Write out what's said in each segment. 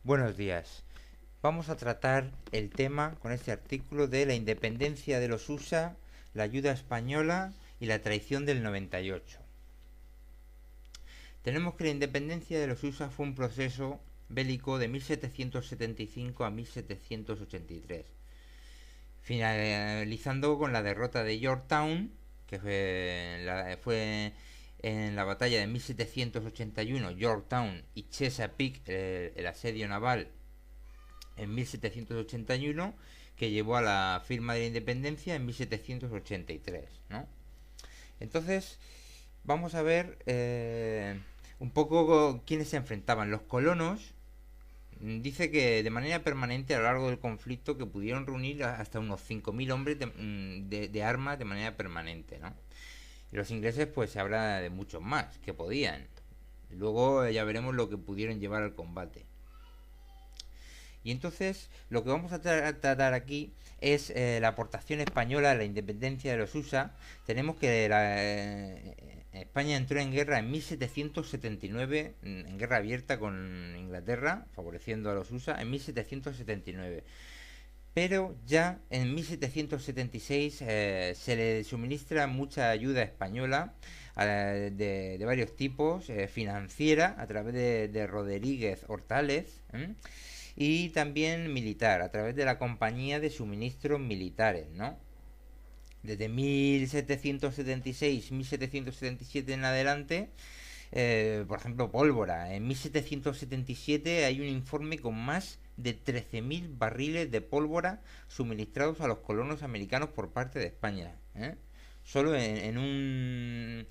Buenos días. Vamos a tratar el tema con este artículo de la independencia de los USA, la ayuda española y la traición del 98. Tenemos que la independencia de los USA fue un proceso bélico de 1775 a 1783, finalizando con la derrota de Yorktown, que fue en la batalla de 1781, Yorktown y Chesapeake, el asedio naval en 1781, que llevó a la firma de la independencia en 1783, ¿no? Entonces, vamos a ver un poco quiénes se enfrentaban. Los colonos, dice que de manera permanente a lo largo del conflicto que pudieron reunir hasta unos 5.000 hombres de armas de manera permanente, ¿no? Y los ingleses pues se habla de muchos más que podían. Luego ya veremos lo que pudieron llevar al combate. Y entonces lo que vamos a tratar aquí es la aportación española a la independencia de los USA. Tenemos que España entró en guerra en 1779, en guerra abierta con Inglaterra, favoreciendo a los USA en 1779. Pero ya en 1776 se le suministra mucha ayuda española de varios tipos, financiera a través de Rodríguez Hortález, y también militar a través de la compañía de suministros militares, ¿no? Desde 1776-1777 en adelante, por ejemplo, pólvora. En 1777 hay un informe con más de 13.000 barriles de pólvora suministrados a los colonos americanos por parte de España, ¿eh? Solo en un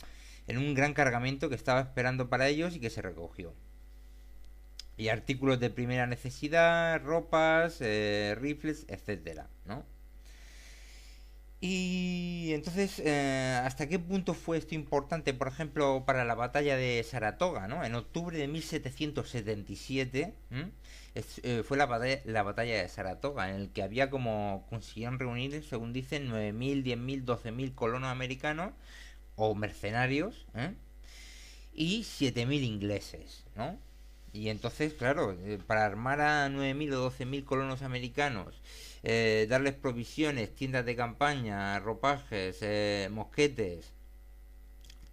gran cargamento que estaba esperando para ellos y que se recogió. Y artículos de primera necesidad, ropas, rifles, etcétera, ¿no? Y entonces, ¿hasta qué punto fue esto importante? Por ejemplo, para la batalla de Saratoga, ¿no? En octubre de 1777 fue la batalla de Saratoga, en el que había como consiguieron reunir, según dicen, 9.000, 10.000, 12.000 colonos americanos o mercenarios, y 7.000 ingleses, ¿no? Y entonces, claro, para armar a 9.000 o 12.000 colonos americanos, darles provisiones, tiendas de campaña, ropajes, mosquetes,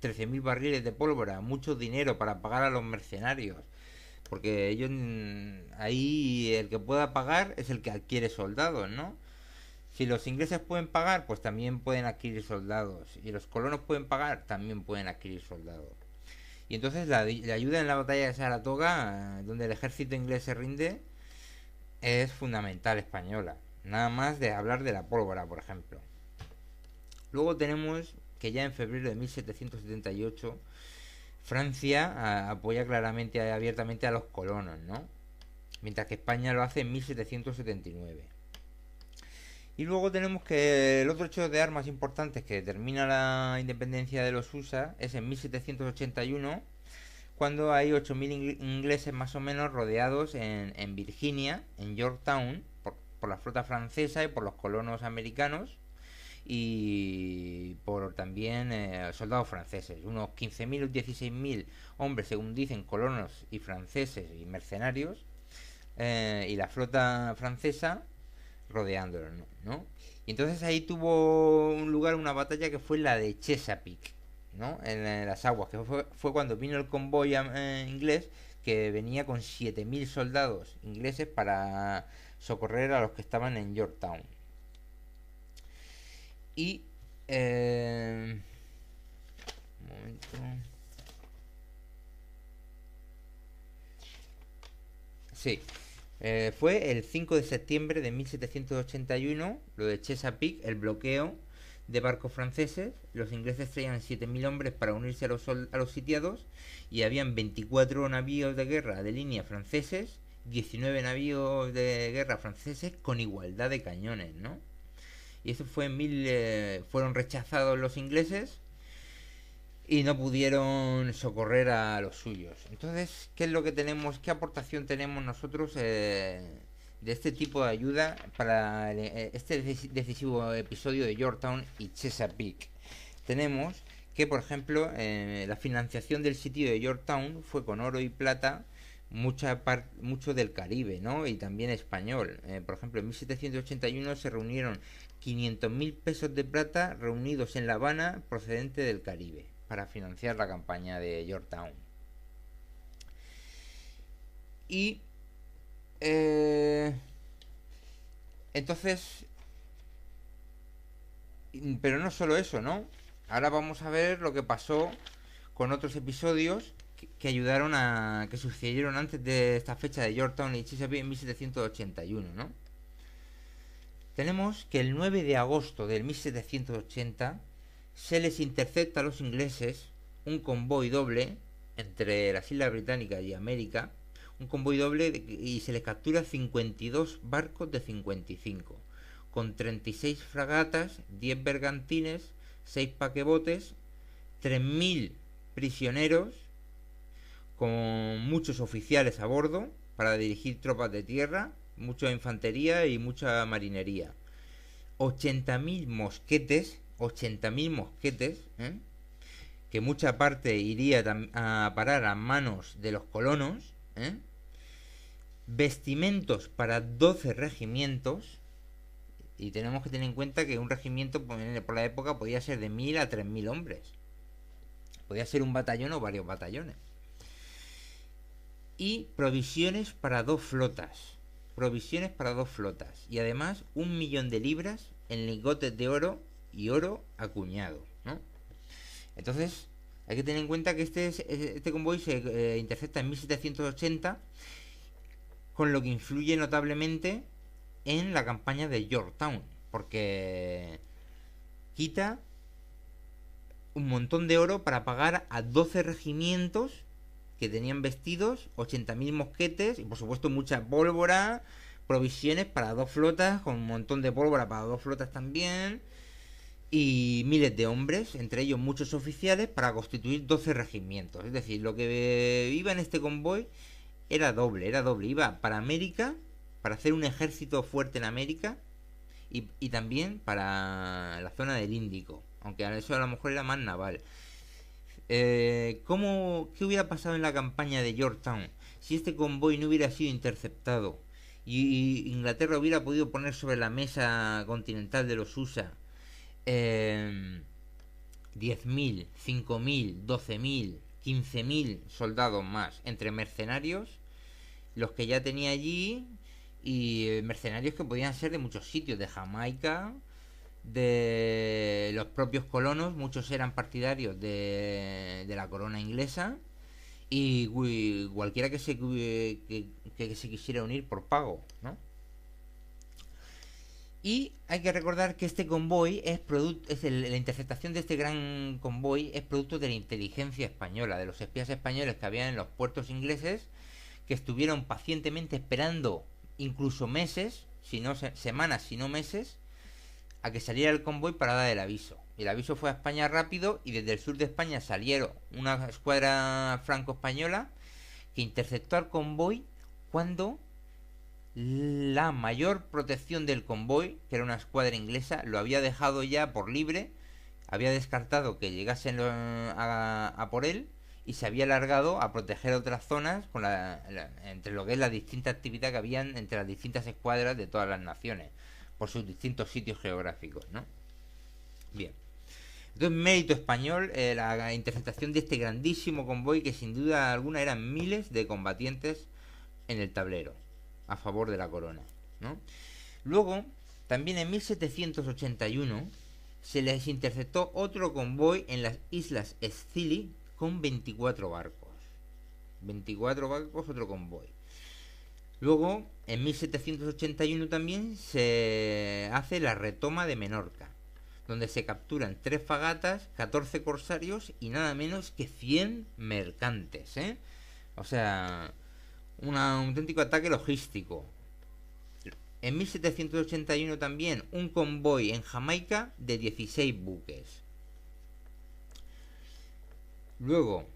13.000 barriles de pólvora, mucho dinero para pagar a los mercenarios. Porque ellos, ahí el que pueda pagar es el que adquiere soldados, ¿no? Si los ingleses pueden pagar, pues también pueden adquirir soldados. Y los colonos pueden pagar, también pueden adquirir soldados. Y entonces la ayuda en la batalla de Saratoga, donde el ejército inglés se rinde, es fundamental española. Nada más de hablar de la pólvora, por ejemplo. Luego tenemos que ya en febrero de 1778 Francia apoya claramente, abiertamente a los colonos, ¿no? Mientras que España lo hace en 1779. Y luego tenemos que el otro hecho de armas importantes que determina la independencia de los USA es en 1781, cuando hay 8.000 ingleses más o menos rodeados en Virginia, en Yorktown, por la flota francesa y por los colonos americanos y por también soldados franceses. Unos 15.000 o 16.000 hombres, según dicen, colonos y franceses y mercenarios, y la flota francesa rodeándolo, ¿no? Y entonces ahí tuvo un lugar una batalla que fue la de Chesapeake, ¿no? En las aguas, que fue cuando vino el convoy inglés, que venía con 7.000 soldados ingleses para socorrer a los que estaban en Yorktown. Y un momento. Sí, fue el 5 de septiembre de 1781, lo de Chesapeake, el bloqueo de barcos franceses. Los ingleses traían 7.000 hombres para unirse a los sitiados y habían 24 navíos de guerra de línea franceses, 19 navíos de guerra franceses con igualdad de cañones, ¿no? Y eso fue fueron rechazados los ingleses y no pudieron socorrer a los suyos. Entonces, ¿qué es lo que tenemos? ¿Qué aportación tenemos nosotros de este tipo de ayuda para este decisivo episodio de Yorktown y Chesapeake? Tenemos que, por ejemplo, la financiación del sitio de Yorktown fue con oro y plata mucho del Caribe, ¿no? Y también español. Por ejemplo, en 1781 se reunieron 500.000 pesos de plata reunidos en La Habana procedente del Caribe para financiar la campaña de Yorktown. Y eh, entonces, pero no solo eso, ¿no? Ahora vamos a ver lo que pasó con otros episodios que ayudaron a que sucedieron antes de esta fecha de Yorktown y Chesapeake en 1781, ¿no? Tenemos que el 9 de agosto del 1780 se les intercepta a los ingleses un convoy doble entre las Islas Británicas y América, un convoy doble y se les captura 52 barcos de 55, con 36 fragatas, 10 bergantines, 6 paquebotes, 3.000 prisioneros, con muchos oficiales a bordo para dirigir tropas de tierra, mucha infantería y mucha marinería. 80.000 mosquetes, 80.000 mosquetes, que mucha parte iría a parar a manos de los colonos, vestimentos para 12 regimientos, y tenemos que tener en cuenta que un regimiento por la época podía ser de 1.000 a 3.000 hombres, podía ser un batallón o varios batallones, y provisiones para 2 flotas, y además 1.000.000 de libras en lingotes de oro y oro acuñado, ¿no? Entonces hay que tener en cuenta que este convoy se intercepta en 1780, con lo que influye notablemente en la campaña de Yorktown, porque quita un montón de oro para pagar a 12 regimientos que tenían vestidos, 80.000 mosquetes y por supuesto mucha pólvora, provisiones para 2 flotas, con un montón de pólvora para 2 flotas también, y miles de hombres, entre ellos muchos oficiales, para constituir 12 regimientos. Es decir, lo que iba en este convoy era doble. Iba para América, para hacer un ejército fuerte en América, y también para la zona del Índico, aunque eso a lo mejor era más naval. ¿Qué hubiera pasado en la campaña de Yorktown si este convoy no hubiera sido interceptado y Inglaterra hubiera podido poner sobre la mesa continental de los USA 10.000, 5.000, 12.000, 15.000 soldados más, entre mercenarios, los que ya tenía allí, y mercenarios que podían ser de muchos sitios, de Jamaica, de los propios colonos, muchos eran partidarios de la corona inglesa, y cualquiera que se quisiera unir por pago, ¿no? Y hay que recordar que este convoy la interceptación de este gran convoy es producto de la inteligencia española, de los espías españoles que habían en los puertos ingleses, que estuvieron pacientemente esperando incluso meses, si no semanas, si no meses, a que saliera el convoy para dar el aviso. Y el aviso fue a España rápido, y desde el sur de España salieron una escuadra franco-española que interceptó al convoy cuando la mayor protección del convoy, que era una escuadra inglesa, lo había dejado ya por libre, había descartado que llegasen a por él, y se había largado a proteger otras zonas entre lo que es la distinta actividad que habían entre las distintas escuadras de todas las naciones, por sus distintos sitios geográficos, ¿no? Bien. Entonces, mérito español, la interceptación de este grandísimo convoy, que sin duda alguna eran miles de combatientes en el tablero a favor de la corona, ¿no? Luego, también en 1781 se les interceptó otro convoy en las Islas Scilly con 24 barcos. 24 barcos, otro convoy. Luego, en 1781 también se hace la retoma de Menorca, donde se capturan 3 fragatas, 14 corsarios y nada menos que 100 mercantes, ¿eh? O sea, un auténtico ataque logístico. En 1781 también un convoy en Jamaica de 16 buques. Luego,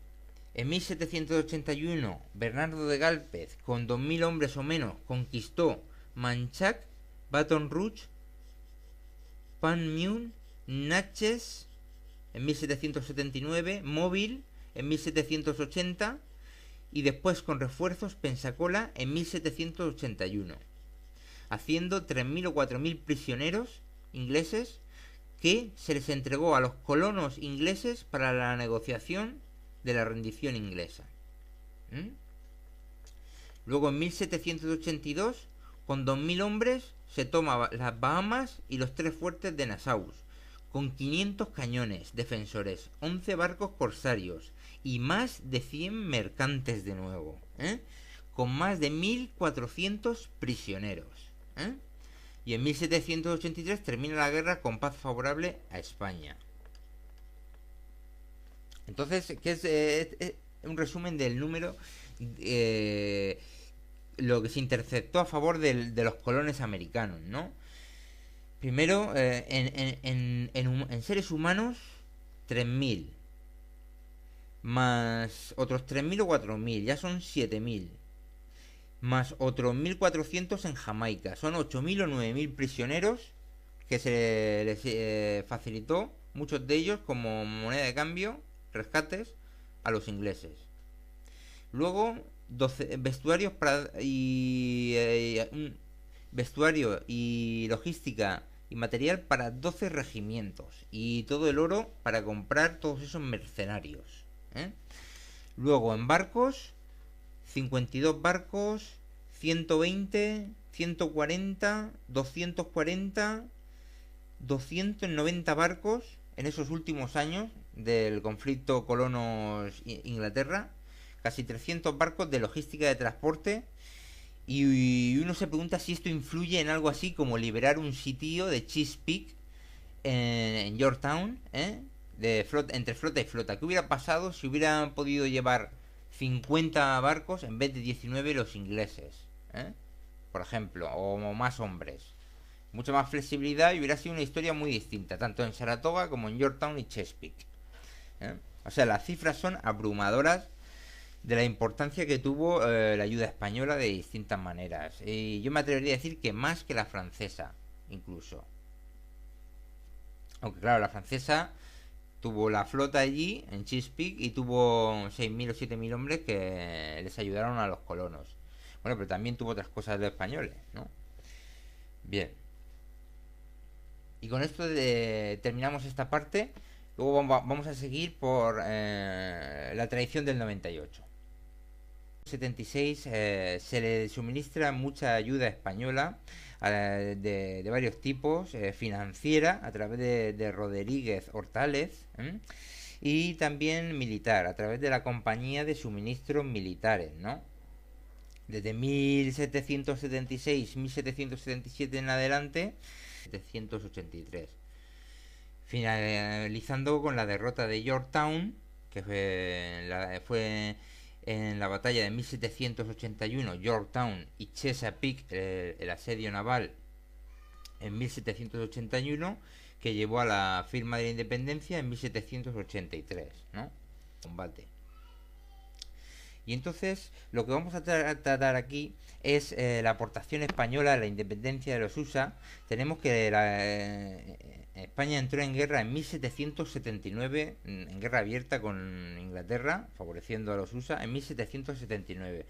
en 1781, Bernardo de Gálvez, con 2.000 hombres o menos, conquistó Manchac, Baton Rouge, Panmure, Natchez en 1779, Mobile en 1780 y después con refuerzos Pensacola en 1781, haciendo 3.000 o 4.000 prisioneros ingleses que se les entregó a los colonos ingleses para la negociación de la rendición inglesa. ¿Mm? Luego en 1782, con 2.000 hombres, se toma las Bahamas y los tres fuertes de Nassau, con 500 cañones defensores, 11 barcos corsarios y más de 100 mercantes de nuevo, con más de 1.400 prisioneros. Y en 1783 termina la guerra con paz favorable a España. Entonces, ¿qué es un resumen del número? Lo que se interceptó a favor de los colonos americanos, ¿no? Primero, en seres humanos, 3.000. Más otros 3.000 o 4.000, ya son 7.000. Más otros 1.400 en Jamaica. Son 8.000 o 9.000 prisioneros que se les facilitó, muchos de ellos como moneda de cambio, rescates, a los ingleses. Luego, 12 vestuarios vestuario y logística y material para 12 regimientos. Y todo el oro para comprar todos esos mercenarios. Luego, en barcos, 52 barcos, 120, 140, 240, 290 barcos en esos últimos años del conflicto colonos-Inglaterra, casi 300 barcos de logística de transporte, y uno se pregunta si esto influye en algo así como liberar un sitio de Chesapeake en Yorktown, entre flota y flota. ¿Qué hubiera pasado si hubieran podido llevar 50 barcos en vez de 19 los ingleses? Por ejemplo, o más hombres. Mucha más flexibilidad y hubiera sido una historia muy distinta, tanto en Saratoga como en Yorktown y Chesapeake. O sea, las cifras son abrumadoras de la importancia que tuvo la ayuda española de distintas maneras. Y yo me atrevería a decir que más que la francesa, incluso. Aunque claro, la francesa tuvo la flota allí, en Chesapeake, y tuvo 6.000 o 7.000 hombres que les ayudaron a los colonos. Bueno, pero también tuvo otras cosas de los españoles, ¿no? Bien. Y con esto terminamos esta parte. Luego vamos a seguir por la tradición del 98. En 76 se le suministra mucha ayuda española de varios tipos, financiera a través de Rodríguez Hortález, y también militar a través de la Compañía de Suministros Militares, ¿no? Desde 1776-1777 en adelante, 783. Finalizando con la derrota de Yorktown, que fue en la batalla de 1781, Yorktown y Chesapeake, el asedio naval en 1781, que llevó a la firma de la independencia en 1783, ¿no? Combate. Y entonces lo que vamos a tratar aquí es la aportación española a la independencia de los USA. Tenemos que España entró en guerra en 1779, en guerra abierta con Inglaterra, favoreciendo a los USA, en 1779.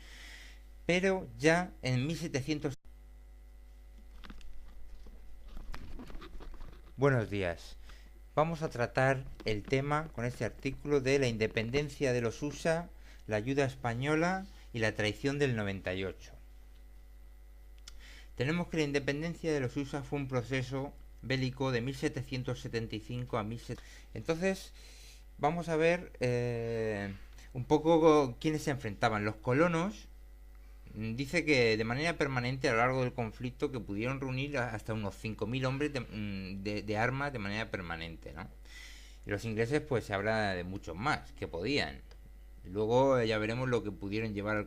Pero ya en 1700... Buenos días. Vamos a tratar el tema con este artículo de la independencia de los USA, la ayuda española y la traición del 98. Tenemos que la independencia de los USA fue un proceso bélico de 1775 a 1700. Entonces, vamos a ver un poco quiénes se enfrentaban. Los colonos, dice que de manera permanente a lo largo del conflicto que pudieron reunir hasta unos 5.000 hombres de armas de manera permanente, ¿no? Y los ingleses pues se habla de muchos más que podían. Luego ya veremos lo que pudieron llevar al